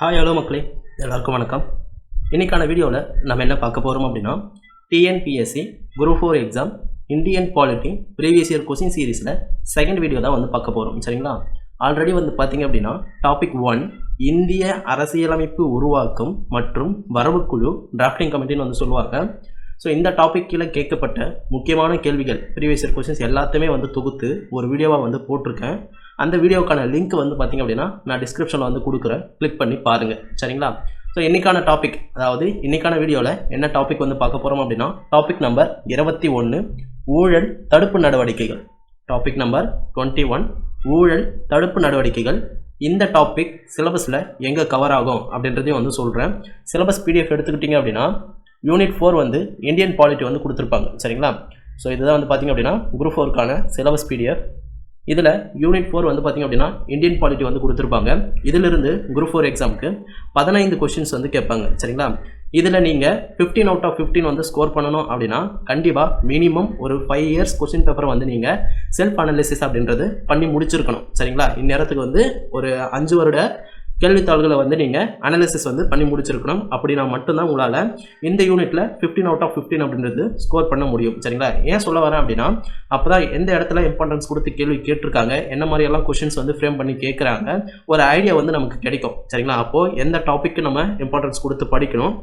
Hi hello மக்களே, எல்லாருக்கும் வணக்கம். இன்றைக்கான வீடியோவில் நம்ம என்ன பார்க்க போகிறோம் அப்படின்னா, TNPSC group 4 exam Indian polity previous year question சீரீஸில் செகண்ட் வீடியோ தான் வந்து பார்க்க போகிறோம். சரிங்களா? ஆல்ரெடி வந்து பார்த்தீங்க அப்படின்னா டாபிக் 1 இந்திய அரசியலமைப்பு உருவாக்கம் மற்றும் வரவுக்குழு டிராஃப்டிங் கமிட்டின்னு வந்து சொல்லுவாங்க. ஸோ இந்த டாப்பிக்கில் கேட்கப்பட்ட முக்கியமான கேள்விகள் ப்ரீவியஸ் இயர் கொஸ்டின்ஸ் எல்லாத்தையுமே வந்து தொகுத்து ஒரு வீடியோவாக வந்து போட்டிருக்கேன். அந்த வீடியோக்கான லிங்க் வந்து பார்த்திங்க அப்படின்னா நான் டிஸ்கிரிப்ஷனில் வந்து கொடுக்குறேன், கிளிக் பண்ணி பாருங்கள். சரிங்களா? ஸோ இன்றைக்கான டாபிக், அதாவது இன்றைக்கான வீடியோவில் என்ன டாபிக் வந்து பார்க்க போகிறோம் அப்படின்னா, டாபிக் நம்பர் 21 ஊழல் தடுப்பு நடவடிக்கைகள். டாபிக் நம்பர் 21 ஊழல் தடுப்பு நடவடிக்கைகள். இந்த டாபிக் சிலபஸில் எங்கே கவர் ஆகும் அப்படின்றதையும் வந்து சொல்கிறேன். சிலபஸ் பிடிஎஃப் எடுத்துக்கிட்டிங்க அப்படின்னா யூனிட் 4 வந்து இந்தியன் பாலிட்டி வந்து கொடுத்துருப்பாங்க. சரிங்களா? ஸோ இதுதான் வந்து பார்த்திங்க அப்படின்னா குரூப் 4க்கான சிலபஸ் பிடிஎஃப். இதில் யூனிட் 4 வந்து பார்த்திங்க அப்படின்னா இந்தியன் பாலிட்டி வந்து கொடுத்துருப்பாங்க. இதிலிருந்து குரூப் 4 எக்ஸாமுக்கு 15 கொஸ்டின்ஸ் வந்து கேட்பாங்க. சரிங்களா? இதில் நீங்கள் 15 out of 15 வந்து ஸ்கோர் பண்ணணும் அப்படின்னா கண்டிப்பாக மினிமம் ஒரு 5 years கொஸ்டின் பேப்பரை வந்து நீங்கள் செல்ஃப் அனாலிசிஸ் அப்படின்றது பண்ணி முடிச்சிருக்கணும். சரிங்களா? இந்நேரத்துக்கு வந்து ஒரு 5 வருட கேள்வித்தாள்களை வந்து நீங்கள் அனாலிசிஸ் வந்து பண்ணி முடிச்சிருக்கணும். அப்படின்னா மட்டும்தான் உங்களால் இந்த யூனிட்டில் 15 out of 15 அப்படின்றது ஸ்கோர் பண்ண முடியும். சரிங்களா? ஏன் சொல்ல வரேன் அப்படின்னா, அப்போ தான் எந்த இடத்துல இம்பார்ட்டன்ஸ் கொடுத்து கேள்வி கேட்டிருக்காங்க, என்ன மாதிரியெல்லாம் கொஷின்ஸ் வந்து ஃப்ரேம் பண்ணி கேட்குறாங்க, ஒரு ஐடியா வந்து நமக்கு கிடைக்கும். சரிங்களா? அப்போது எந்த டாப்பிக்கு நம்ம இம்பார்ட்டன்ஸ் கொடுத்து படிக்கணும்,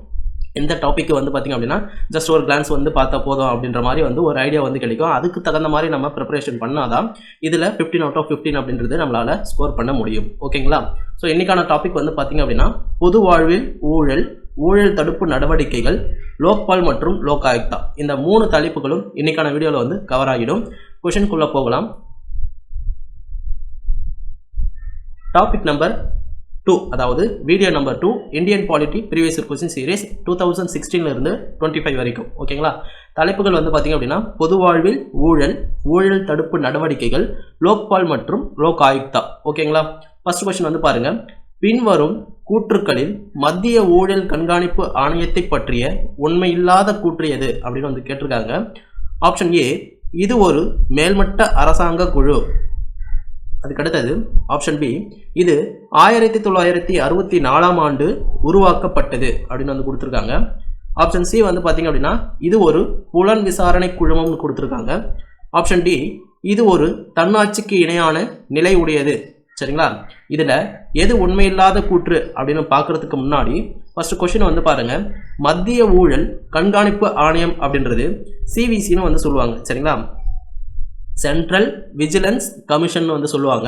எந்த டாப்பிக்கு வந்து பார்த்திங்க அப்படின்னா ஜஸ்ட் ஒரு கிளான்ஸ் வந்து பார்த்தா போதும் அப்படின்ற மாதிரி வந்து ஒரு ஐடியா வந்து கிடைக்கும். அதுக்கு தகுந்த மாதிரி நம்ம ப்ரிப்பரேஷன் பண்ணாதான் இதில் 15 out of 15 அப்படின்றது நம்மளால் ஸ்கோர் பண்ண முடியும். ஓகேங்களா? ஸோ இன்றைக்கான டாபிக் வந்து பார்த்திங்க அப்படின்னா பொது வாழ்வில் ஊழல், ஊழல் தடுப்பு நடவடிக்கைகள், லோக்பால் மற்றும் லோக் ஆயுக்தா, இந்த 3 தலைப்புகளும் இன்றைக்கான வீடியோவில் வந்து கவர் ஆகிடும். கொஷினுக்குள்ளே போகலாம். டாபிக் நம்பர் 2, அதாவது video number 2 Indian polity previous year question series 2016 இருந்து 25 வரைக்கும். ஓகேங்களா? தலைப்புகள் வந்து பார்த்திங்க அப்படின்னா பொது வாழ்வில் ஊழல், ஊழல் தடுப்பு நடவடிக்கைகள், லோக்பால் மற்றும் லோக் ஆயுக்தா. ஓகேங்களா? ஃபர்ஸ்ட் கொஸ்டின் வந்து பாருங்க. பின்வரும் கூற்றுக்களில் மத்திய ஊழல் கண்காணிப்பு ஆணையத்தை பற்றிய உண்மையில்லாத கூற்று எது அப்படின்னு வந்து கேட்டிருக்காங்க. ஆப்ஷன் ஏ, இது ஒரு மேல்மட்ட அரசாங்க குழு. அதுக்கடுத்தது ஆப்ஷன் பி, இது 1964 ஆண்டு உருவாக்கப்பட்டது அப்படின்னு வந்து கொடுத்துருக்காங்க. ஆப்ஷன் சி வந்து பார்த்தீங்க அப்படின்னா இது ஒரு புலன் விசாரணை குழுமம்னு கொடுத்துருக்காங்க. ஆப்ஷன் டி, இது ஒரு தன்னாட்சிக்கு இணையான நிலை உடையது. சரிங்களா? இதில் எது உண்மையில்லாத கூற்று அப்படின்னு பார்க்கறதுக்கு முன்னாடி ஃபர்ஸ்ட் கொஸ்டின் வந்து பாருங்க. மத்திய ஊழல் கண்காணிப்பு ஆணையம் அப்படின்றது சிவிசின்னு வந்து சொல்லுவாங்க. சரிங்களா? சென்ட்ரல் விஜிலன்ஸ் கமிஷன் வந்து சொல்லுவாங்க.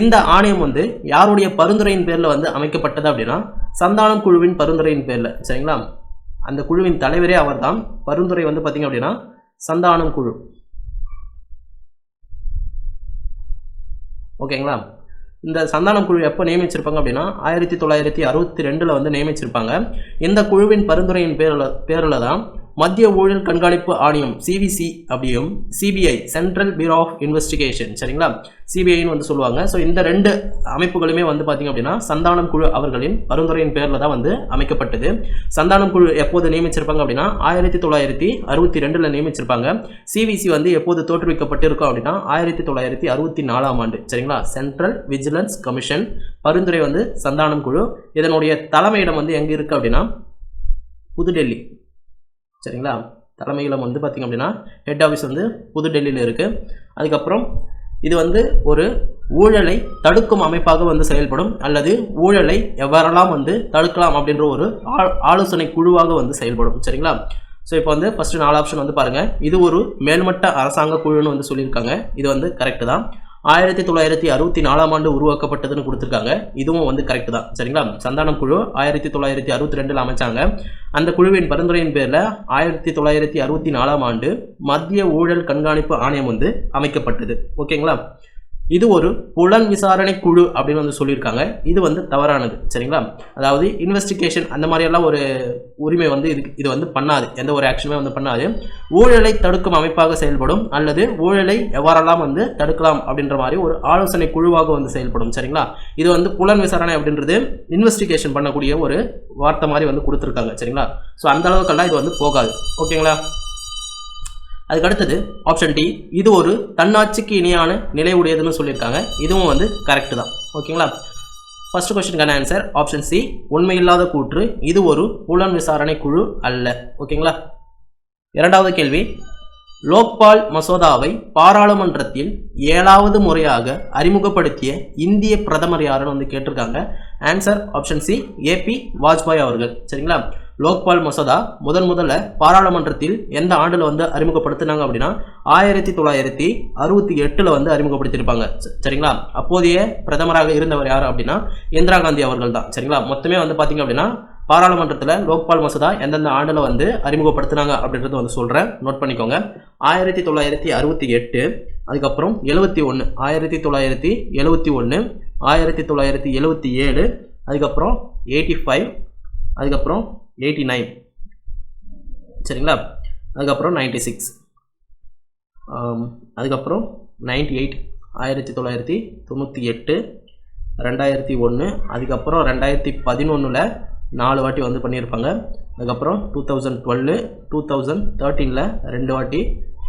இந்த ஆணையம் வந்து யாருடைய பரிந்துரையின் பேரில் வந்து அமைக்கப்பட்டது அப்படின்னா சந்தானம் குழுவின் பரிந்துரையின் பேரில். சரிங்களா? அந்த குழுவின் தலைவரே அவர் தான். பரிந்துரை வந்து பார்த்தீங்க அப்படின்னா சந்தானம் குழு. ஓகேங்களா? இந்த சந்தானம் குழு எப்போ நியமிச்சிருப்பாங்க அப்படின்னா 1962 வந்து நியமிச்சிருப்பாங்க. இந்த குழுவின் பரிந்துரையின் பேரில் தான் மத்திய ஊழல் கண்காணிப்பு ஆணையம் சிவிசி அப்படியும் CBI central bureau of investigation, சரிங்களா, சிபிஐன்னு வந்து சொல்லுவாங்க. ஸோ இந்த 2 அமைப்புகளுமே வந்து பார்த்திங்க அப்படின்னா சந்தானம் குழு அவர்களின் பரிந்துரையின் பேரில் தான் வந்து அமைக்கப்பட்டது. சந்தானம் குழு எப்போது நியமிச்சிருப்பாங்க அப்படின்னா 1962 நியமிச்சிருப்பாங்க. சிவிசி வந்து எப்போது தோற்றுவிக்கப்பட்டிருக்கும் அப்படின்னா 1964 ஆண்டு. சரிங்களா? சென்ட்ரல் விஜிலன்ஸ் கமிஷன், பரிந்துரை வந்து சந்தானம் குழு. இதனுடைய தலைமையிடம் வந்து எங்கே இருக்குது அப்படின்னா புதுடெல்லி. சரிங்களா? தலைமையிடம் வந்து பார்த்திங்க அப்படின்னா ஹெட் ஆஃபீஸ் வந்து புதுடெல்லியில் இருக்குது. அதுக்கப்புறம் இது வந்து ஒரு ஊழலை தடுக்கும் அமைப்பாக வந்து செயல்படும், அல்லது ஊழலை எவ்வாறெல்லாம் வந்து தடுக்கலாம் அப்படின்ற ஒரு ஆலோசனை குழுவாக வந்து செயல்படும். சரிங்களா? ஸோ இப்போ வந்து ஃபஸ்ட்டு 4 ஆப்ஷன் வந்து பாருங்கள். இது ஒரு மேல்மட்ட அரசாங்க குழுன்னு வந்து சொல்லியிருக்காங்க. இது வந்து கரெக்டு தான். 1964 ஆண்டு உருவாக்கப்பட்டதுன்னு கொடுத்துருக்காங்க. இதுவும் வந்து கரெக்ட் தான். சரிங்களா? சந்தானம் குழு 1962 அமைச்சாங்க. அந்த குழுவின் பரிந்துரையின் பேரில் 1964 ஆண்டு மத்திய ஊழல் கண்காணிப்பு ஆணையம் வந்து அமைக்கப்பட்டது. ஓகேங்களா? இது ஒரு புலன் விசாரணை குழு அப்படின்னு வந்து சொல்லியிருக்காங்க. இது வந்து தவறானது. சரிங்களா? அதாவது இன்வெஸ்டிகேஷன் அந்த மாதிரியெல்லாம் ஒரு உரிமை வந்து இது வந்து பண்ணாது. எந்த ஒரு ஆக்ஷனுமே வந்து பண்ணாது. ஊழலை தடுக்கும் அமைப்பாக செயல்படும், அல்லது ஊழலை எவ்வாறெல்லாம் வந்து தடுக்கலாம் அப்படின்ற மாதிரி ஒரு ஆலோசனை குழுவாக வந்து செயல்படும். சரிங்களா? இது வந்து புலன் விசாரணை அப்படின்றது இன்வெஸ்டிகேஷன் பண்ணக்கூடிய ஒரு வார்த்தை மாதிரி வந்து கொடுத்துருக்காங்க. சரிங்களா? ஸோ அந்த அளவுக்கெல்லாம் இது வந்து போகாது. ஓகேங்களா? அதுக்கு அடுத்தது ஆப்ஷன் டி, இது ஒரு தன்னாட்சிக்கு இணையான நிலை உடையதுன்னு சொல்லியிருக்காங்க. இதுவும் வந்து கரெக்ட் தான். ஓகேங்களா? ஃபர்ஸ்ட் கொஸ்டினுக்கான ஆன்சர் ஆப்ஷன் சி, உண்மையில்லாத கூற்று. இது ஒரு புலன் விசாரணை குழு அல்ல. ஓகேங்களா. இரண்டாவது கேள்வி, லோக்பால் மசோதாவை பாராளுமன்றத்தில் 7வது முறையாக அறிமுகப்படுத்திய இந்திய பிரதமர் யாருன்னு வந்து கேட்டிருக்காங்க. Answer option C, A B Vajpayee அவர்கள். சரிங்களா. லோக்பால் மசோதா முதல்ல பாராளுமன்றத்தில் எந்த ஆண்டில் வந்து அறிமுகப்படுத்தினாங்க அப்படின்னா 1968 வந்து அறிமுகப்படுத்தியிருப்பாங்க. சரிங்களா. அப்போதைய பிரதமராக இருந்தவர் யார் அப்படின்னா இந்திரா காந்தி அவர்கள் தான். சரிங்களா. மொத்தமே வந்து பார்த்தீங்க அப்படின்னா பாராளுமன்றத்தில் லோக்பால் மசோதா எந்தெந்த ஆண்டில் வந்து அறிமுகப்படுத்தினாங்க அப்படின்றது வந்து சொல்கிறேன், நோட் பண்ணிக்கோங்க. 1968, அதுக்கப்புறம் 71, 1971, 1977, அதுக்கப்புறம் 85, அதுக்கப்புறம் 89, சரிங்களா. அதுக்கப்புறம் 96, அதுக்கப்புறம் 98, 1998, 2001, அதுக்கப்புறம் 2011 4 வாட்டி வந்து பண்ணியிருப்பாங்க. அதுக்கப்புறம் 2012, 2013 2 வாட்டி,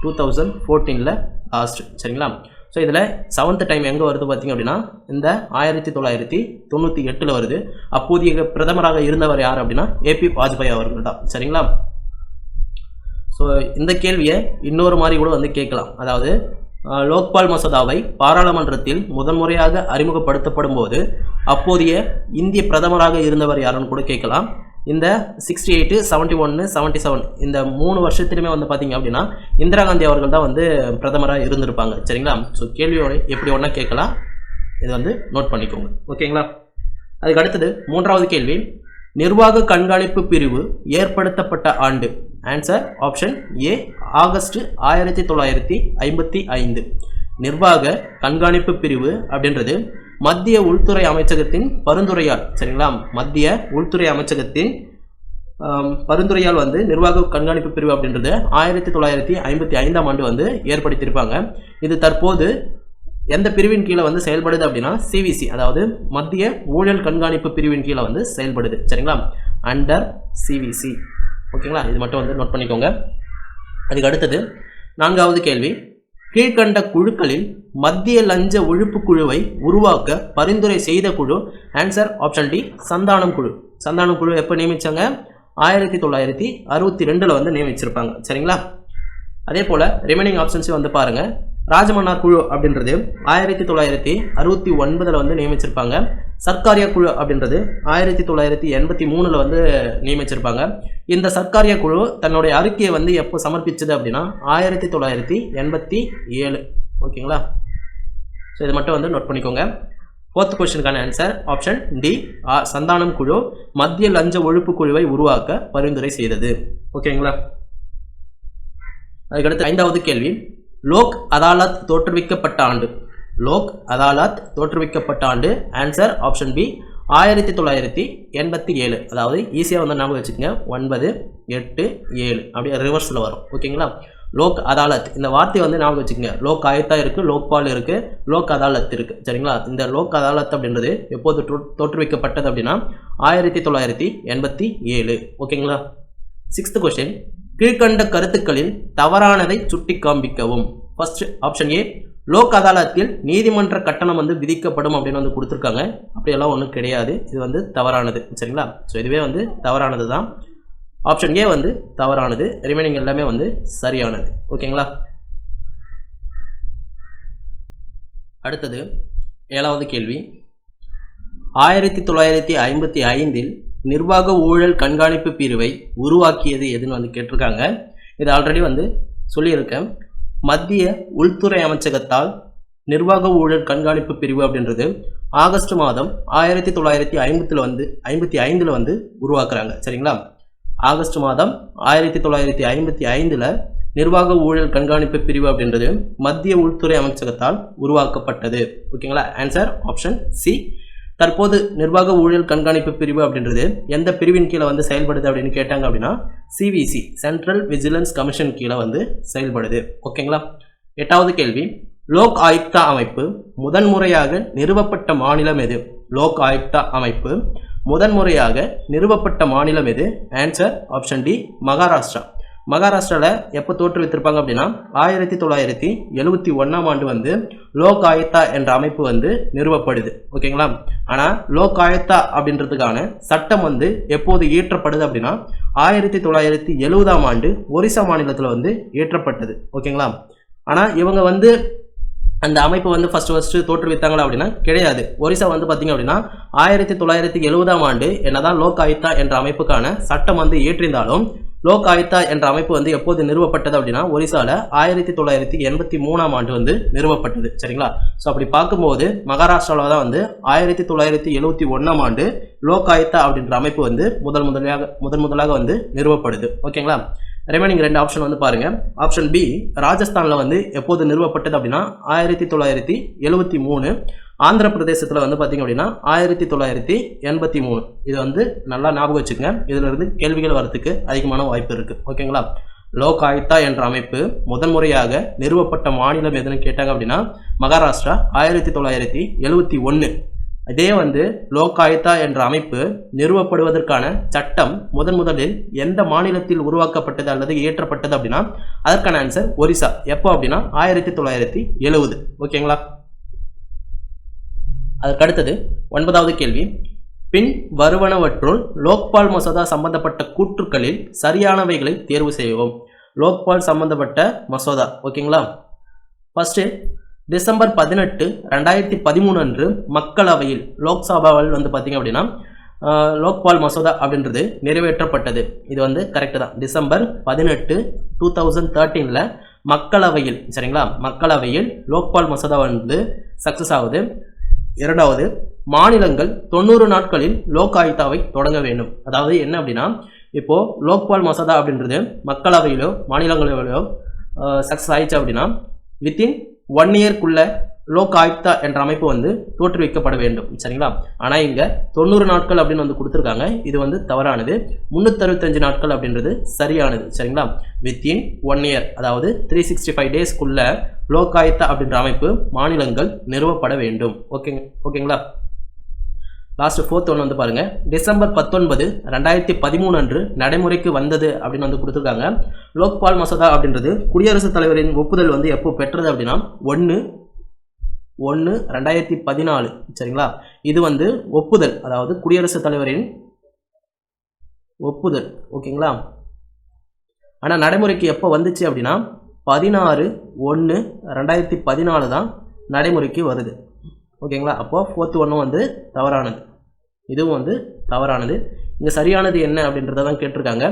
2014 லாஸ்ட். சரிங்களா. ஸோ இதில் 7th டைம் எங்கே வருது பார்த்தீங்க அப்படின்னா இந்த 1998 வருது. அப்போதைய பிரதமராக இருந்தவர் யார் அப்படின்னா ஏபி வாஜ்பாய் அவர்கள் தான். சரிங்களா. ஸோ இந்த கேள்வியை இன்னொரு மாதிரி கூட வந்து கேட்கலாம். அதாவது லோக்பால் மசோதாவை பாராளுமன்றத்தில் முதன்முறையாக அறிமுகப்படுத்தப்படும் போது அப்போதைய இந்திய பிரதமராக இருந்தவர் யாருன்னு கூட கேட்கலாம். இந்த 68, 71, 77 இந்த 3 வருஷத்துலையுமே வந்து பார்த்தீங்க அப்படின்னா இந்திரா காந்தி அவர்கள் தான் வந்து பிரதமராக இருந்திருப்பாங்க. சரிங்களா. ஸோ கேள்வியோட எப்படி ஒன்றா கேட்கலாம், இது வந்து நோட் பண்ணிக்கோங்க. ஓகேங்களா. அதுக்கு அடுத்தது 3வது கேள்வி, நிர்வாக கண்காணிப்பு பிரிவு ஏற்படுத்தப்பட்ட ஆண்டு. ஆன்சர் ஆப்ஷன் ஏ, ஆகஸ்ட் 1955. நிர்வாக கண்காணிப்பு பிரிவு அப்படின்றது மத்திய உள்துறை அமைச்சகத்தின் பரிந்துரையால், சரிங்களா, மத்திய உள்துறை அமைச்சகத்தின் பரிந்துரையால் வந்து நிர்வாக கண்காணிப்பு பிரிவு அப்படின்றது 1955ஆம் ஆண்டு வந்து ஏற்படுத்தியிருப்பாங்க. இது தற்போது எந்த பிரிவின் கீழே வந்து செயல்படுது அப்படின்னா சிவிசி, அதாவது மத்திய ஊழல் கண்காணிப்பு பிரிவின் கீழே வந்து செயல்படுது. சரிங்களா. Under CVC. ஓகேங்களா. இது மட்டும் வந்து நோட் பண்ணிக்கோங்க. அதுக்கு அடுத்தது 4வது கேள்வி, கீழ்கண்ட குழுக்களில் மத்திய லஞ்ச ஒழிப்பு குழுவை உருவாக்க பரிந்துரை செய்த குழு. ஆன்சர் ஆப்ஷன் டி, சந்தானம் குழு. சந்தானம் குழு எப்போ நியமிச்சாங்க? 1962 வந்து நியமிச்சிருப்பாங்க. சரிங்களா. அதே போல் ரிமைனிங் ஆப்ஷன்ஸையும் வந்து பாருங்கள். ராஜமன்னார் குழு அப்படின்றது 1969 வந்து நியமிச்சிருப்பாங்க. சர்க்காரியா குழு அப்படின்றது 1983 வந்து நியமிச்சிருப்பாங்க. இந்த சர்க்காரியா குழு தன்னுடைய அறிக்கையை வந்து எப்போ சமர்ப்பிச்சது அப்படின்னா 1987. ஓகேங்களா. ஸோ இது மட்டும் வந்து நோட் பண்ணிக்கோங்க. 4th கொஸ்டினுக்கான ஆன்சர் ஆப்ஷன் டி, சந்தானம் குழு மத்திய லஞ்ச ஒழிப்பு குழுவை உருவாக்க பரிந்துரை செய்தது. ஓகேங்களா. அதுக்கடுத்து 5வது கேள்வி, லோக் அதாலத் தோற்றுவிக்கப்பட்ட ஆண்டு. லோக் அதாலத் தோற்றுவிக்கப்பட்ட ஆண்டு. Answer option B, 1987. அதாவது ஈஸியாக வந்து ஞாபகம் வச்சுக்கோங்க, 9, 8, 7 அப்படியே ரிவர்ஸில் வரும். ஓகேங்களா. லோக் அதாலத் இந்த வார்த்தையை வந்து ஞாபகம் வச்சுக்கோங்க. லோக் ஆயுக்தா இருக்குது, லோக்பால் இருக்குது, லோக் அதாலத் இருக்குது. சரிங்களா. இந்த லோக் அதாலத் அப்படின்றது எப்போது தோற்றுவிக்கப்பட்டது அப்படின்னா 1987. ஓகேங்களா. 6th கொஸ்டின், கீழ்கண்ட கருத்துக்களில் தவறானதை சுட்டி காண்பிக்கவும். ஃபர்ஸ்ட் ஆப்ஷன் ஏ, லோக் அதாலத்தில் நீதிமன்ற கட்டணம் வந்து விதிக்கப்படும் அப்படின்னு வந்து கொடுத்துருக்காங்க. அப்படியெல்லாம் ஒன்றும் கிடையாது, இது வந்து தவறானது. சரிங்களா. ஸோ இதுவே வந்து தவறானது தான். ஆப்ஷன் ஏ வந்து தவறானது, ரிமைனிங் எல்லாமே வந்து சரியானது. ஓகேங்களா. அடுத்தது 7வது கேள்வி, 1955 நிர்வாக ஊழல் கண்காணிப்பு பிரிவை உருவாக்கியது எதுன்னு வந்து கேட்டிருக்காங்க. இது ஆல்ரெடி வந்து சொல்லியிருக்கேன். மத்திய உள்துறை அமைச்சகத்தால் நிர்வாக ஊழல் கண்காணிப்பு பிரிவு அப்படின்றது ஆகஸ்ட் மாதம் 1955 வந்து உருவாக்குறாங்க. சரிங்களா. ஆகஸ்ட் மாதம் 1955 நிர்வாக ஊழல் கண்காணிப்பு பிரிவு அப்படின்றது மத்திய உள்துறை அமைச்சகத்தால் உருவாக்கப்பட்டது. ஓகேங்களா. Answer option C. தற்போது நிர்வாக ஊழல் கண்காணிப்பு பிரிவு அப்படின்றது எந்த பிரிவின் கீழே வந்து செயல்படுது அப்படின்னு கேட்டாங்க அப்படின்னா சிவிசி, சென்ட்ரல் விஜிலன்ஸ் கமிஷன் கீழே வந்து செயல்படுது. ஓகேங்களா. 8வது கேள்வி, லோக் ஆயுக்தா அமைப்பு முதன்முறையாக நிறுவப்பட்ட மாநிலம் எது? லோக் ஆயுக்தா அமைப்பு முதன்முறையாக நிறுவப்பட்ட மாநிலம் எது? Answer option D, Maharashtra. மகாராஷ்டிராவில் எப்போ தோற்றுவித்திருப்பாங்க அப்படின்னா 1971ஆம் ஆண்டு வந்து லோக் ஆயுக்தா என்ற அமைப்பு வந்து நிறுவப்படுது. ஓகேங்களா? ஆனால் லோக் ஆயுக்தா அப்படின்றதுக்கான சட்டம் வந்து எப்போது இயற்றப்படுது அப்படின்னா 1970ஆம் ஆண்டு ஒரிசா மாநிலத்தில் வந்து இயற்றப்பட்டது. ஓகேங்களா? ஆனால் இவங்க வந்து அந்த அமைப்பு வந்து ஃபர்ஸ்ட் தோற்றுவித்தாங்களா அப்படின்னா கிடையாது. ஒரிசா வந்து பார்த்தீங்க அப்படின்னா 1970ஆம் ஆண்டு என்னதான் லோக் ஆயுக்தா என்ற அமைப்புக்கான சட்டம் வந்து இயற்றிருந்தாலும் லோக் ஆயுக்தா என்ற அமைப்பு வந்து எப்போது நிறுவப்பட்டது அப்படின்னா ஒரிசால 1983ஆம் ஆண்டு வந்து நிறுவப்பட்டது. சரிங்களா? ஸோ அப்படி பார்க்கும்போது மகாராஷ்டிராவில் தான் வந்து 1971ஆம் ஆண்டு லோக் ஆயுக்தா அப்படின்ற அமைப்பு வந்து முதலாக வந்து நிறுவப்படுது. ஓகேங்களா? ரிமைனிங் 2 ஆப்ஷன் வந்து பாருங்க. ஆப்ஷன் பி ராஜஸ்தான்ல வந்து எப்போது நிறுவப்பட்டது அப்படின்னா 1973. ஆந்திர பிரதேசத்தில் வந்து பார்த்தீங்க அப்படின்னா 1983. இது வந்து நல்லா ஞாபகம் வச்சுக்கோங்க. இதுல இருந்து கேள்விகள் வரதுக்கு அதிகமான வாய்ப்பு இருக்கு. ஓகேங்களா? லோக் ஆயுக்தா என்ற அமைப்பு முதன்முறையாக நிறுவப்பட்ட மாநிலம் எதுன்னு கேட்டாங்க அப்படின்னா மகாராஷ்டிரா 1971. இதே வந்து லோக் ஆயுக்தா என்ற அமைப்பு நிறுவப்படுவதற்கான சட்டம் முதலில் எந்த மாநிலத்தில் உருவாக்கப்பட்டது அல்லது இயற்றப்பட்டது அப்படின்னா அதற்கான ஆன்சர் ஒரிசா. எப்போ அப்படின்னா 1970. ஓகேங்களா? அதற்கடுத்தது 9வது கேள்வி. பின் வருவனவற்றுள் லோக்பால் மசோதா சம்பந்தப்பட்ட கூற்றுக்களில் சரியானவைகளை தேர்வு செய்யவும். லோக்பால் சம்பந்தப்பட்ட மசோதா. ஓகேங்களா? ஃபர்ஸ்ட் டிசம்பர் 18, 2013 அன்று மக்களவையில் லோக்சபாவில் வந்து பார்த்தீங்க அப்படின்னா லோக்பால் மசோதா அப்படின்றது நிறைவேற்றப்பட்டது. இது வந்து கரெக்டு தான். டிசம்பர் 18, 2013 மக்களவையில், சரிங்களா, மக்களவையில் லோக்பால் மசோதா வந்து சக்சஸ் ஆகுது. இரண்டாவது, மாநிலங்கள் 90 நாட்களில் லோக் ஆயுக்தாவை தொடங்க வேண்டும். அதாவது என்ன அப்படின்னா இப்போ லோக்பால் மசோதா அப்படின்றது மக்களவையிலோ மாநிலங்களவையிலோ சக்சஸ் ஆயிடுச்சு அப்படின்னா வித்தின் 1 இயர்க்குள்ள லோக் ஆயுக்தா என்ற அமைப்பு வந்து தோற்றுவிக்கப்பட வேண்டும். சரிங்களா? ஆனால் இங்கே 90 நாட்கள் அப்படின்னு வந்து கொடுத்துருக்காங்க. இது வந்து தவறானது. 365 நாட்கள் அப்படின்றது சரியானது. சரிங்களா? வித்தின் 1 இயர், அதாவது 365 டேஸ்க்குள்ள லோக் ஆயுக்தா அப்படின்ற அமைப்பு மாநிலங்கள் நிறுவப்பட வேண்டும். ஓகேங்களா? லாஸ்ட் 4th ஒன்று வந்து பாருங்க. டிசம்பர் 19, 2013 அன்று நடைமுறைக்கு வந்தது அப்படின்னு வந்து கொடுத்துருக்காங்க. லோக்பால் மசோதா அப்படின்றது குடியரசுத் தலைவரின் ஒப்புதல் வந்து எப்போ பெற்றது அப்படின்னா 1/1/2014. சரிங்களா? இது வந்து ஒப்புதல், அதாவது குடியரசுத் தலைவரின் ஒப்புதல். ஓகேங்களா? ஆனால் நடைமுறைக்கு எப்போ வந்துச்சு அப்படின்னா 16/1/2014 தான் நடைமுறைக்கு வருது. ஓகேங்களா? அப்போ 4th ஒன்றும் வந்து தவறானது. இதுவும் வந்து தவறானது. இங்கே சரியானது என்ன அப்படின்றத தான் கேட்டிருக்காங்க.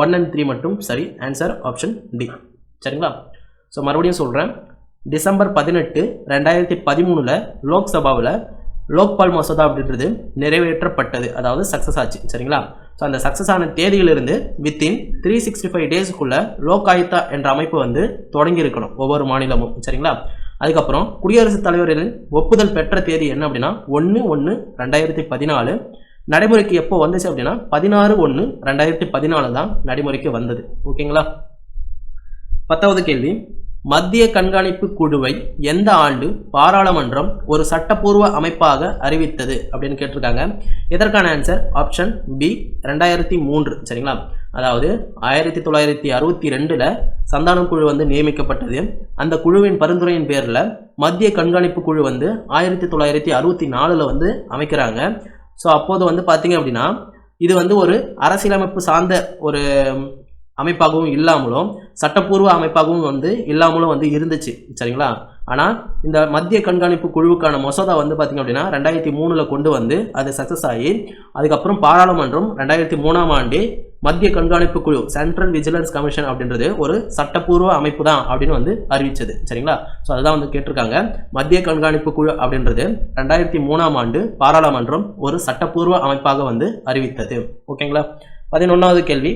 1 and 3 மட்டும் சரி. Answer option D. சரிங்களா? ஸோ மறுபடியும் சொல்கிறேன். டிசம்பர் 18, 2013 லோக்சபாவில் லோக்பால் மசோதா அப்படின்றது நிறைவேற்றப்பட்டது, அதாவது சக்ஸஸ் ஆச்சு. சரிங்களா? ஸோ அந்த சக்ஸஸ் ஆன தேதியிலிருந்து வித்தின் 365 டேஸுக்குள்ள லோக் ஆயுக்தா என்ற அமைப்பு வந்து தொடங்கி இருக்கணும் ஒவ்வொரு மாநிலமும். சரிங்களா? அதுக்கப்புறம் குடியரசுத் தலைவரின் ஒப்புதல் பெற்ற தேதி என்ன அப்படின்னா 1/1/2014. நடைமுறைக்கு எப்போ வந்துச்சு அப்படின்னா 16/1/2014 தான் நடைமுறைக்கு வந்தது. ஓகேங்களா? 10வது கேள்வி. மத்திய கண்காணிப்பு குழுவை எந்த ஆண்டு பாராளுமன்றம் ஒரு சட்டப்பூர்வ அமைப்பாக அறிவித்தது அப்படின்னு கேட்டிருக்காங்க. இதற்கான ஆன்சர் ஆப்ஷன் பி 2003. சரிங்களா? அதாவது 1962 சந்தானம் குழு வந்து நியமிக்கப்பட்டது. அந்த குழுவின் பரிந்துரையின் பேரில் மத்திய கண்காணிப்பு குழு வந்து 1964 வந்து அமைக்கிறாங்க. ஸோ அப்போது வந்து பார்த்தீங்க அப்படின்னா இது வந்து ஒரு அரசியலமைப்பு சார்ந்த ஒரு அமைப்பாகவும் இல்லாமலும் சட்டப்பூர்வ அமைப்பாகவும் வந்து இல்லாமலும் வந்து இருந்துச்சு. சரிங்களா? ஆனால் இந்த மத்திய கண்காணிப்பு குழுவுக்கான மசோதா வந்து பார்த்தீங்க அப்படின்னா 2003 கொண்டு வந்து அது சக்ஸஸ் ஆகி அதுக்கப்புறம் பாராளுமன்றம் 2003ஆம் ஆண்டு மத்திய கண்காணிப்பு குழு சென்ட்ரல் விஜிலன்ஸ் கமிஷன் அப்படின்றது ஒரு சட்டப்பூர்வ அமைப்பு தான் அப்படின்னு வந்து அறிவிச்சது. சரிங்களா? ஸோ அதுதான் வந்து கேட்டிருக்காங்க. மத்திய கண்காணிப்பு குழு அப்படின்றது 2003ஆம் ஆண்டு பாராளுமன்றம் ஒரு சட்டப்பூர்வ அமைப்பாக வந்து அறிவித்தது. ஓகேங்களா? 11வது கேள்வி.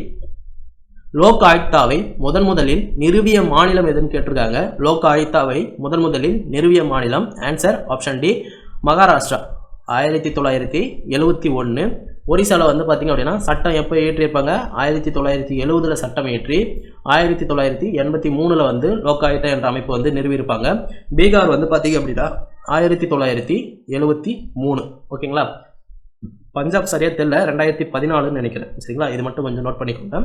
லோக் ஆயுக்தாவை முதலில் நிறுவிய மாநிலம் எதுன்னு கேட்டிருக்காங்க. லோக் ஆயுக்தாவை முதலில் நிறுவிய மாநிலம் ஆன்சர் ஆப்ஷன் டி மகாராஷ்டிரா. 1971. ஒரிசாவில் வந்து பார்த்தீங்க அப்படின்னா சட்டம் எப்போ இயற்றியிருப்பாங்க 1970 சட்டம் இயற்றி 1983 வந்து லோக் ஆயுக்தா என்ற அமைப்பு வந்து நிறுவியிருப்பாங்க. பீகார் வந்து பார்த்தீங்க அப்படின்னா 1973. ஓகேங்களா? பஞ்சாப் சரியா தெரியல, 2014 நினைக்கிறேன். சரிங்களா? இது மட்டும் கொஞ்சம் நோட் பண்ணிக்கோங்க.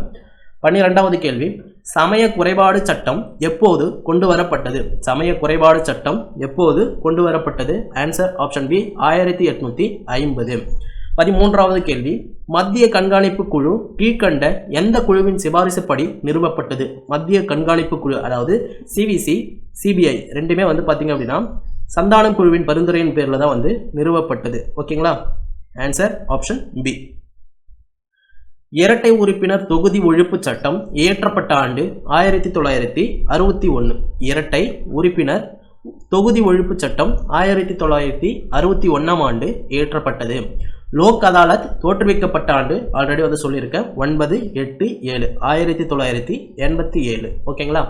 12வது கேள்வி, சமய குறைபாடு சட்டம் எப்போது கொண்டு வரப்பட்டது? சமய குறைபாடு சட்டம் எப்போது கொண்டு வரப்பட்டது? Answer option B 1850. 13வது கேள்வி, மத்திய கண்காணிப்பு குழு கீழ்கண்ட எந்த குழுவின் சிபாரிசுப்படி நிறுவப்பட்டது? மத்திய கண்காணிப்பு குழு அதாவது சிவிசி, சிபிஐ ரெண்டுமே வந்து பார்த்தீங்க அப்படின்னா சந்தானம் குழுவின் பரிந்துரையின் பேரில் தான் வந்து நிறுவப்பட்டது. ஓகேங்களா? Answer option B. இரட்டை உறுப்பினர் தொகுதி ஒழிப்பு சட்டம் இயற்றப்பட்ட ஆண்டு 1961. இரட்டை உறுப்பினர் தொகுதி ஒழிப்பு சட்டம் 1961ஆம் ஆண்டு இயற்றப்பட்டது. லோக் அதாலத் தோற்றுவிக்கப்பட்ட ஆண்டு ஆல்ரெடி வந்து சொல்லியிருக்கேன் 9/8/7 1987. ஓகேங்களா?